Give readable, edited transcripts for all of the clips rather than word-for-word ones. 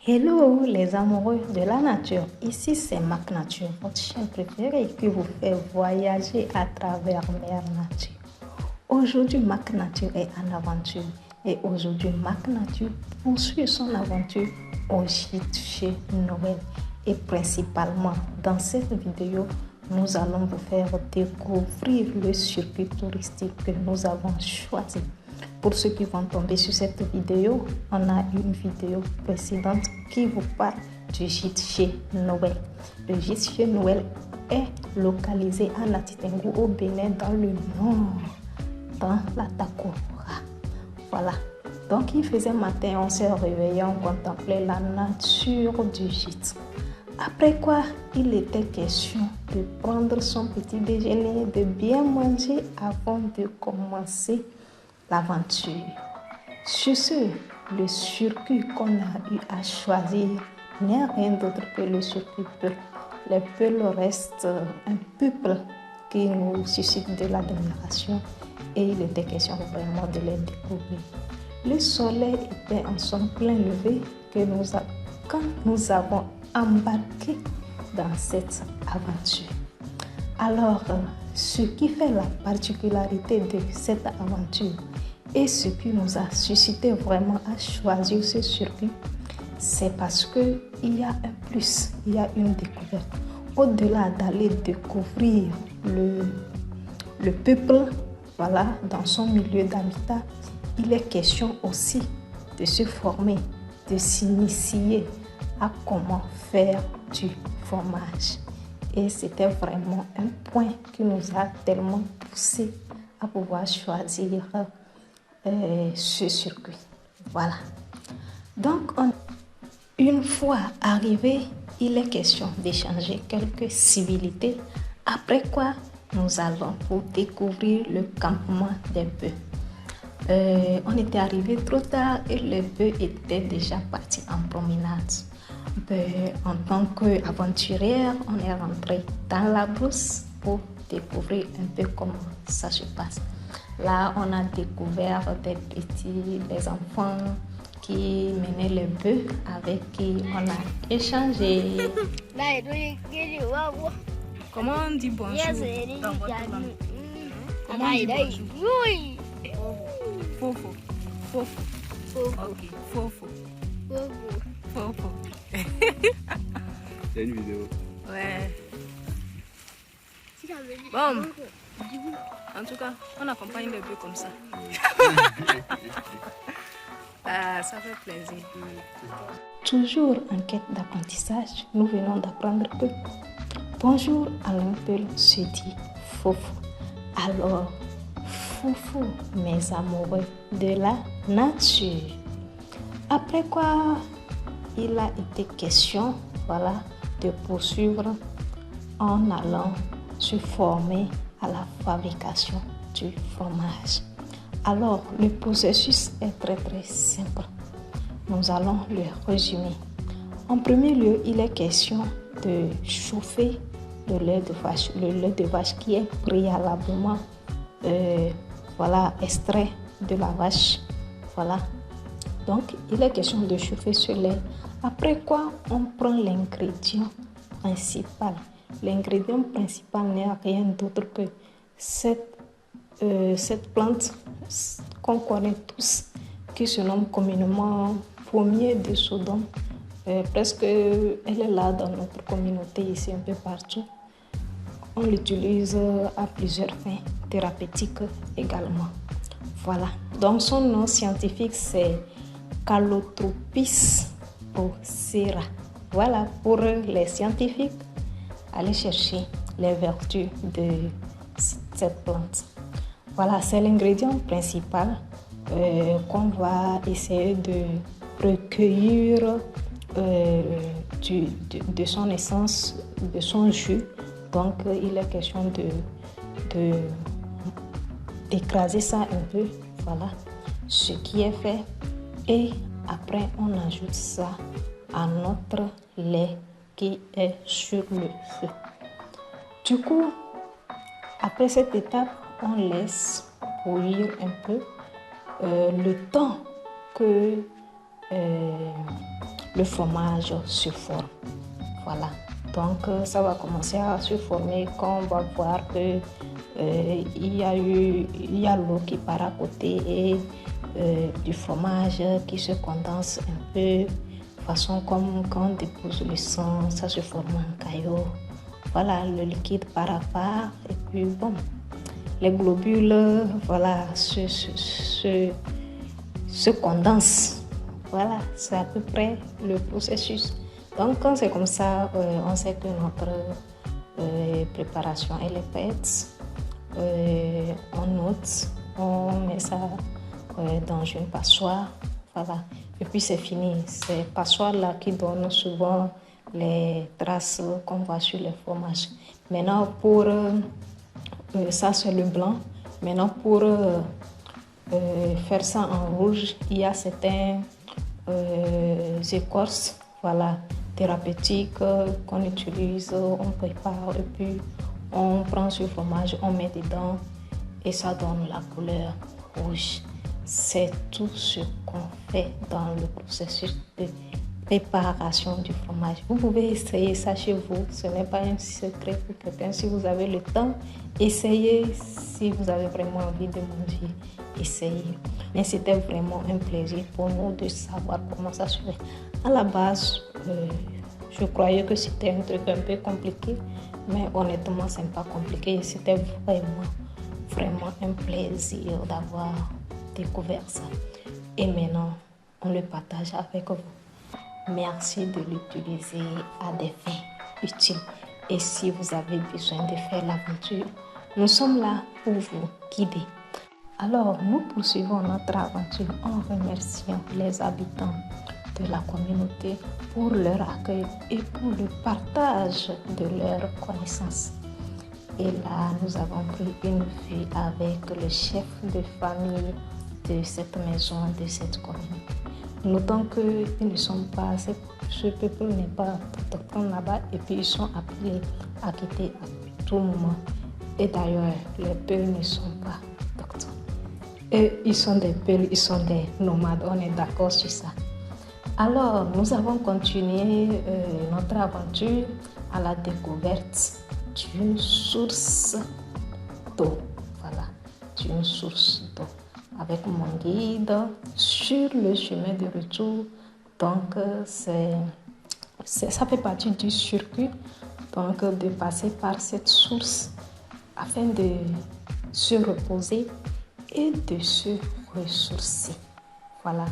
Hello les amoureux de la nature, ici c'est Mac Nature, votre chaîne préférée qui vous fait voyager à travers mer nature. Aujourd'hui Mac Nature est en aventure et aujourd'hui Mac Nature poursuit son aventure au gîte chez Noël. Et principalement dans cette vidéo, nous allons vous faire découvrir le circuit touristique que nous avons choisi. Pour ceux qui vont tomber sur cette vidéo, on a une vidéo précédente qui vous parle du gîte chez Noël. Le gîte chez Noël est localisé à Latitengu au Bénin dans le nord, dans la Takora. Voilà. Donc il faisait matin, on s'est réveillé, on contemplait la nature du gîte. Après quoi, il était question de prendre son petit déjeuner, de bien manger avant de commencer l'aventure. Sur ce, le circuit qu'on a eu à choisir n'est rien d'autre que le circuit Peul. Les Peuls restent un peuple qui nous suscite de l'admiration et il était question vraiment de les découvrir. Le soleil était en son plein lever quand nous avons embarqué dans cette aventure. Alors, ce qui fait la particularité de cette aventure et ce qui nous a suscité vraiment à choisir ce circuit, c'est parce qu'il y a un plus, il y a une découverte. Au-delà d'aller découvrir le peuple, voilà, dans son milieu d'habitat, il est question aussi de se former, de s'initier à comment faire du fromage. Et c'était vraiment un point qui nous a tellement poussé à pouvoir choisir ce circuit. Voilà. Donc, une fois arrivé, il est question d'échanger quelques civilités. Après quoi, nous allons pour découvrir le campement des bœufs. On était arrivé trop tard et les bœufs étaient déjà partis en promenade. En tant qu'aventurière, on est rentré dans la brousse pour découvrir un peu comment ça se passe. Là, on a découvert des enfants qui menaient les bœufs avec qui on a échangé. Comment on dit bonjour dans votre langue? Comment on dit bonjour? Fofo. Fofo. Ok, fofo. Fofo. C'est une vidéo. Ouais. Bon. En tout cas, on accompagne les bœufs comme ça. Ça fait plaisir. Toujours en quête d'apprentissage, nous venons d'apprendre que bonjour à l'un Peul se dit Fofo. Alors, Fofo, mes amoureux de la nature. Après quoi, il a été question, voilà, de poursuivre en allant se former à la fabrication du fromage. Alors, le processus est très simple. Nous allons le résumer. En premier lieu, il est question de chauffer le lait de vache qui est préalablement extrait de la vache. Voilà. Donc, il est question de chauffer ce lait. Après quoi, on prend l'ingrédient principal. L'ingrédient principal n'est rien d'autre que cette plante qu'on connaît tous, qui se nomme communément pommier de Sodome. Presque, elle est là dans notre communauté, ici un peu partout. On l'utilise à plusieurs fins thérapeutiques également. Voilà. Donc son nom scientifique c'est Calotropis procera. Voilà, pour les scientifiques, allez chercher les vertus de cette plante. Voilà, c'est l'ingrédient principal qu'on va essayer de recueillir de son essence, de son jus. Donc, il est question d'écraser ça un peu. Voilà, ce qui est fait. Et après, on ajoute ça à notre lait qui est sur le feu. Du coup, après cette étape, on laisse bouillir un peu le temps que le fromage se forme. Voilà. Donc, ça va commencer à se former quand on va voir que il y a l'eau qui part à côté et du fromage qui se condense un peu, façon comme quand on dépose le sang, ça se forme en caillot. Voilà, le liquide part à part et puis bon, les globules, voilà, se condensent. Voilà, c'est à peu près le processus. Donc, quand c'est comme ça, on sait que notre préparation elle est prête. On note, on met ça dans une passoire, voilà. Et puis c'est fini. Ces passoires-là qui donnent souvent les traces qu'on voit sur les fromages. Maintenant, pour ça c'est le blanc. Maintenant, pour faire ça en rouge, il y a certains écorces, voilà, thérapeutiques qu'on utilise, on prépare et puis on prend ce fromage, on met dedans et ça donne la couleur rouge. C'est tout ce qu'on fait dans le processus de préparation du fromage. Vous pouvez essayer ça chez vous, ce n'est pas un secret pour quelqu'un. Si vous avez le temps, essayez. Si vous avez vraiment envie de manger, essayez. Mais c'était vraiment un plaisir pour nous de savoir comment ça se fait. À la base, je croyais que c'était un truc un peu compliqué, mais honnêtement, ce n'est pas compliqué. C'était vraiment un plaisir d'avoir découvert ça. Et maintenant, on le partage avec vous. Merci de l'utiliser à des fins utiles. Et si vous avez besoin de faire l'aventure, nous sommes là pour vous guider. Alors, nous poursuivons notre aventure en remerciant les habitants de la communauté pour leur accueil et pour le partage de leurs connaissances. Et là, nous avons pris une vue avec le chef de famille de cette maison, de cette communauté. Notons qu'ils ne sont pas, ce peuple n'est pas autochtone là-bas et puis ils sont appelés à quitter à tout moment. Et d'ailleurs, les Peuls ne sont pas autochtones. Et ils sont des Peuls, ils sont des nomades, on est d'accord sur ça. Alors, nous avons continué notre aventure à la découverte d'une source d'eau. Voilà, d'une source d'eau. Avec mon guide sur le chemin de retour. Donc, ça fait partie du circuit donc, de passer par cette source afin de se reposer et de se ressourcer. Voilà,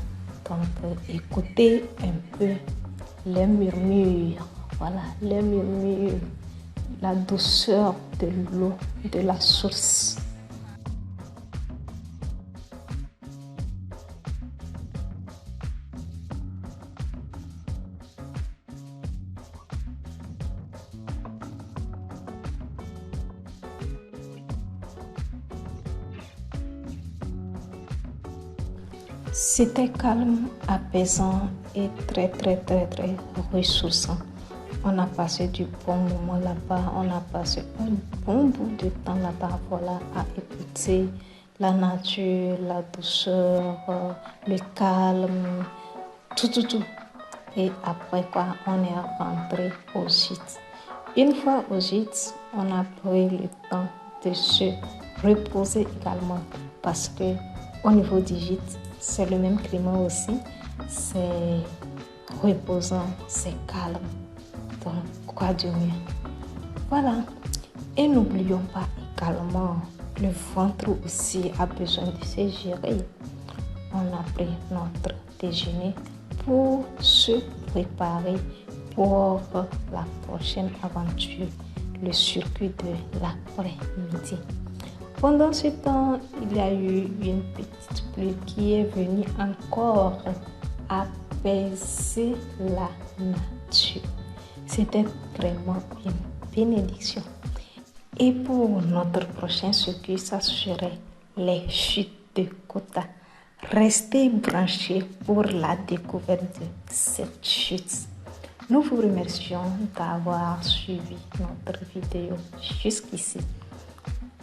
donc écoutez un peu les murmures, voilà, les murmures, la douceur de l'eau, de la source. C'était calme, apaisant et très ressourçant. On a passé du bon moment là-bas, on a passé un bon bout de temps là-bas, voilà, à écouter la nature, la douceur, le calme, tout. Et après quoi, on est rentré au gîte. Une fois au gîte, on a pris le temps de se reposer également parce que au niveau du gîte, c'est le même climat aussi, c'est reposant, c'est calme. Donc, quoi de mieux? Voilà. Et n'oublions pas également, le ventre aussi a besoin de se gérer. On a pris notre déjeuner pour se préparer pour la prochaine aventure, le circuit de l'après-midi. Pendant ce temps, il y a eu une petite pluie qui est venue encore apaiser la nature. C'était vraiment une bénédiction. Et pour notre prochain circuit, ça serait les chutes de Kota. Restez branchés pour la découverte de cette chute. Nous vous remercions d'avoir suivi notre vidéo jusqu'ici.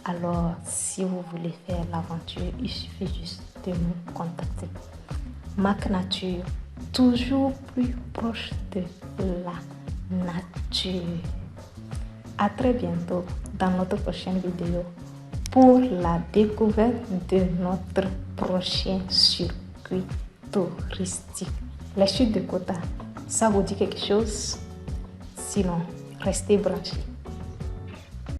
Alors, si vous voulez faire l'aventure, il suffit juste de nous contacter. Mac Nature, toujours plus proche de la nature. À très bientôt dans notre prochaine vidéo pour la découverte de notre prochain circuit touristique. Les chutes de Kota, ça vous dit quelque chose? Sinon, restez branchés.